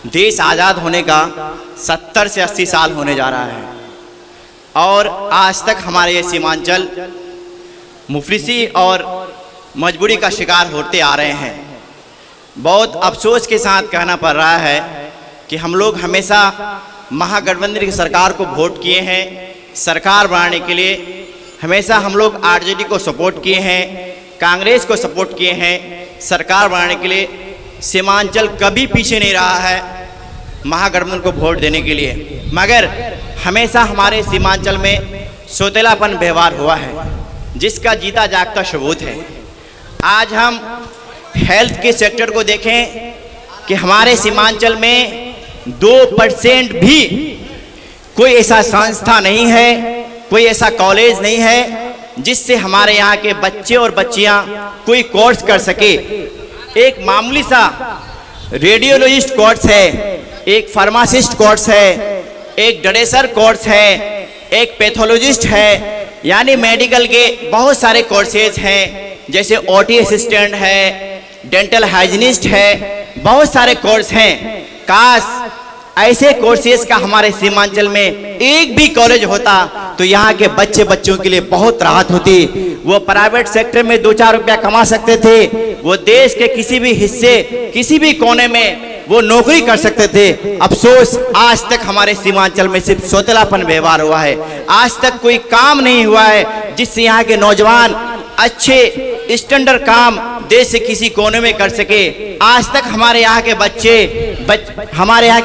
देश आज़ाद होने का 70 से 80 साल होने जा रहा है और आज तक हमारे ये सीमांचल मुफलिसी और मजबूरी का शिकार होते आ रहे हैं। बहुत अफसोस के साथ कहना पड़ रहा है कि हम लोग हमेशा महागठबंधन की सरकार को वोट किए हैं, सरकार बनाने के लिए हमेशा हम लोग आरजेडी को सपोर्ट किए हैं, कांग्रेस को सपोर्ट किए हैं। सरकार बनाने के लिए सीमांचल कभी पीछे नहीं रहा है महागठबंधन को वोट देने के लिए, मगर हमेशा हमारे सीमांचल में सौतेलापन व्यवहार हुआ है जिसका जीता जागता सबूत है। आज हम हेल्थ के सेक्टर को देखें कि हमारे सीमांचल में 2% भी कोई ऐसा संस्था नहीं है, कोई ऐसा कॉलेज नहीं है जिससे हमारे यहाँ के बच्चे और बच्चियाँ कोई कोर्स कर सके। एक मामूली सा रेडियोलॉजिस्ट कोर्स है, एक फार्मासिस्ट कोर्स है, एक ड्रेसर कोर्स है, एक पैथोलॉजिस्ट है, यानी मेडिकल के बहुत सारे कोर्सेज हैं, जैसे ओटी असिस्टेंट है, डेंटल हाइजीनिस्ट है, बहुत सारे कोर्स हैं। काश ऐसे कोर्सेज का हमारे सीमांचल में एक भी कॉलेज होता तो यहाँ के बच्चों के लिए बहुत राहत होती। वो प्राइवेट सेक्टर में 2-4 रुपया कमा सकते थे, वो देश के किसी भी हिस्से किसी भी कोने में वो नौकरी कर सकते थे। अफसोस आज तक हमारे सीमांचल में सिर्फ सौतेलापन व्यवहार हुआ है। आज तक कोई काम नहीं हुआ है जिससे यहाँ के नौजवान अच्छे स्टैंडर्ड काम देश से किसी कोने में कर सके। आज तक हमारे यहाँ के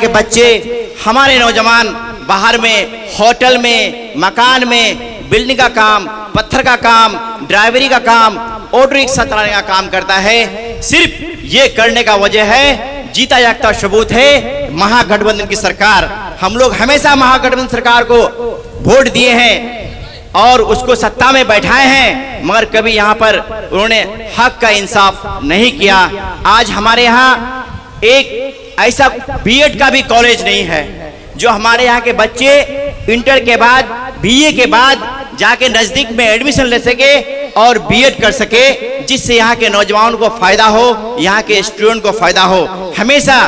बच्चे हमारे नौजवान बाहर में, होटल में, मकान में, बिल्डिंग का काम, पत्थर का काम, ड्राइवरी का काम, ऑटो रिक्शा चलाने का काम करता है। सिर्फ ये करने का वजह है, जीता जागता सबूत है महागठबंधन की सरकार। हम लोग हमेशा महागठबंधन सरकार को वोट दिए हैं और उसको सत्ता में बैठाए हैं, मगर कभी यहाँ पर उन्होंने हक का इंसाफ नहीं किया। आज हमारे यहाँ एक ऐसा बीएड का भी कॉलेज नहीं है जो हमारे यहाँ के बच्चे इंटर के बाद, बीए के बाद जाके नजदीक में एडमिशन ले सके और बीएड कर सके, जिससे यहाँ के नौजवानों को फायदा हो, यहाँ के स्टूडेंट को फायदा हो। हमेशा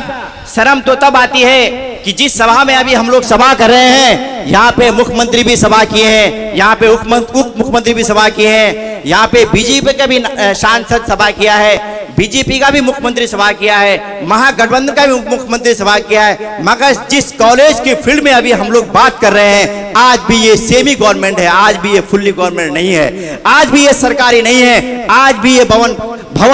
शर्म तो तब आती है कि जिस सभा में अभी हम लोग सभा कर रहे हैं, यहाँ पे मुख्यमंत्री भी सभा किए हैं, यहाँ पे उप मुख्यमंत्री भी सभा किए हैं, यहाँ पे बीजेपी का भी सांसद सभा किया है, बीजेपी का भी मुख्यमंत्री सभा किया है, महागठबंधन का भी मुख्यमंत्री सभा किया है, मगर जिस कॉलेज के फील्ड में अभी हम लोग बात कर रहे हैं, आज भी ये सेमी गवर्नमेंट है, आज भी ये फुल्ली गवर्नमेंट नहीं है, आज भी ये सरकारी नहीं है, आज भी ये भवन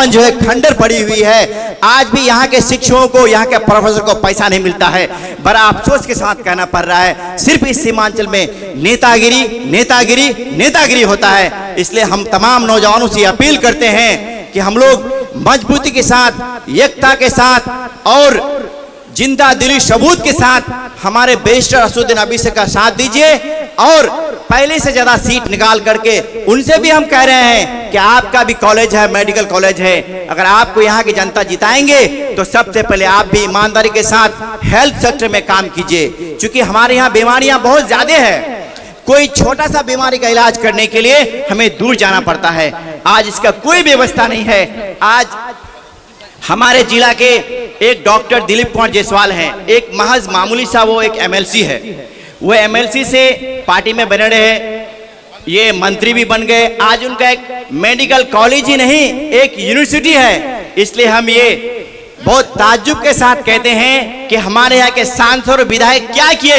जो है खंडर पड़ी हुई है। आज भी यहाँ के शिक्षकों को, यहाँ के प्रोफेसर को पैसा नहीं मिलता है। बड़ा अफसोस के साथ कहना पड़ रहा है, सिर्फ इस सीमांचल में नेतागिरी होता है। इसलिए हम तमाम नौजवानों से अपील करते हैं कि हम लोग मजबूती के साथ, एकता के साथ और जिंदा दिली सबूत के साथ हमारे बैरिस्टर असदुद्दीन अवीसी का साथ दीजिए और पहले से ज्यादा सीट निकाल करके उनसे भी हम कह रहे हैं कि आपका भी कॉलेज है, मेडिकल कॉलेज है, अगर आपको यहाँ की जनता जिताएंगे तो सबसे पहले आप भी ईमानदारी के साथ हेल्थ सेक्टर में काम कीजिए, क्योंकि हमारे यहाँ बीमारियां बहुत ज्यादा है। कोई छोटा सा बीमारी का इलाज करने के लिए हमें दूर जाना पड़ता है, आज इसका कोई व्यवस्था नहीं है। आज हमारे जिला के एक डॉक्टर दिलीप कुमार जायसवाल हैं, एक महज मामूली सा वो एक एमएलसी है, वो एमएलसी से पार्टी में बने रहे, ये मंत्री भी बन गए, आज उनका एक मेडिकल कॉलेज ही नहीं एक यूनिवर्सिटी है। इसलिए हम ये बहुत ताज्जुब के साथ कहते हैं कि हमारे यहाँ के सांसद और विधायक क्या किए।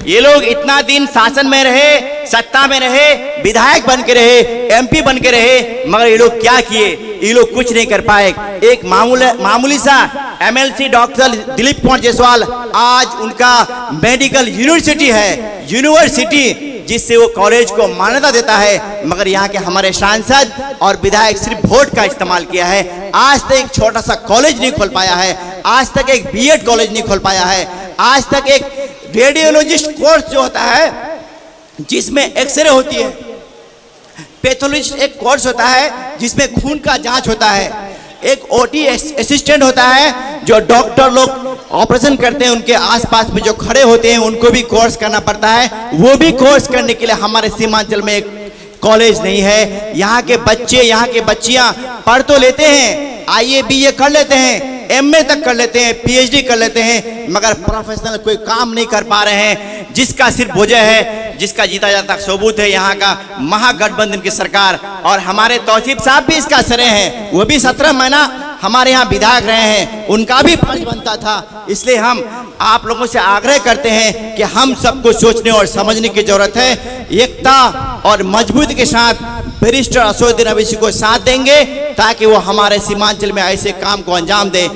ये लोग इतना दिन शासन में रहे, सत्ता में रहे, विधायक बन के रहे, एमपी बन के रहे, मगर ये लोग क्या किए? ये लोग कुछ नहीं कर पाए। एक मामूली सा एमएलसी डॉक्टर दिलीप कुमार जायसवाल, आज उनका मेडिकल यूनिवर्सिटी है, जिससे वो कॉलेज को मान्यता देता है, मगर यहाँ के हमारे सांसद और विधायक सिर्फ वोट का इस्तेमाल किया है। आज तक एक छोटा सा कॉलेज नहीं खोल पाया है, आज तक एक बीएड कॉलेज नहीं खोल पाया है, आज तक एक रेडियोलॉजिस्ट कोर्स जो होता है जिसमें एक्सरे होती है, पैथोलॉजिस्ट एक कोर्स होता है जिसमें खून का जांच होता है, एक ओटी असिस्टेंट होता है जो डॉक्टर लोग ऑपरेशन करते हैं उनके आसपास में जो खड़े होते हैं उनको भी कोर्स करना पड़ता है। वो भी कोर्स करने के लिए हमारे सीमांचल में एक कॉलेज नहीं है। यहाँ के बच्चे, यहाँ के बच्चियां पढ़ तो लेते हैं, आईए बीए कर लेते हैं, MA तक कर लेते हैं, PhD कर लेते हैं, मगर प्रोफेशनल कोई काम नहीं कर पा रहे हैं। जिसका सिर्फ वजह है, जिसका जीता जाता सबूत है यहाँ का महागठबंधन की सरकार। और हमारे तौसीफ साहब भी इसका श्रेय हैं, वो भी 17 महीना हमारे यहाँ विधायक रहे हैं, उनका भी फर्ज बनता था। इसलिए हम आप लोगों से आग्रह करते हैं कि हम सबको सोचने और समझने की जरूरत है। एकता और मजबूती के साथ बैरिस्टर असदुद्दीन ओवैसी को साथ देंगे ताकि वो हमारे सीमांचल में ऐसे काम को अंजाम दे।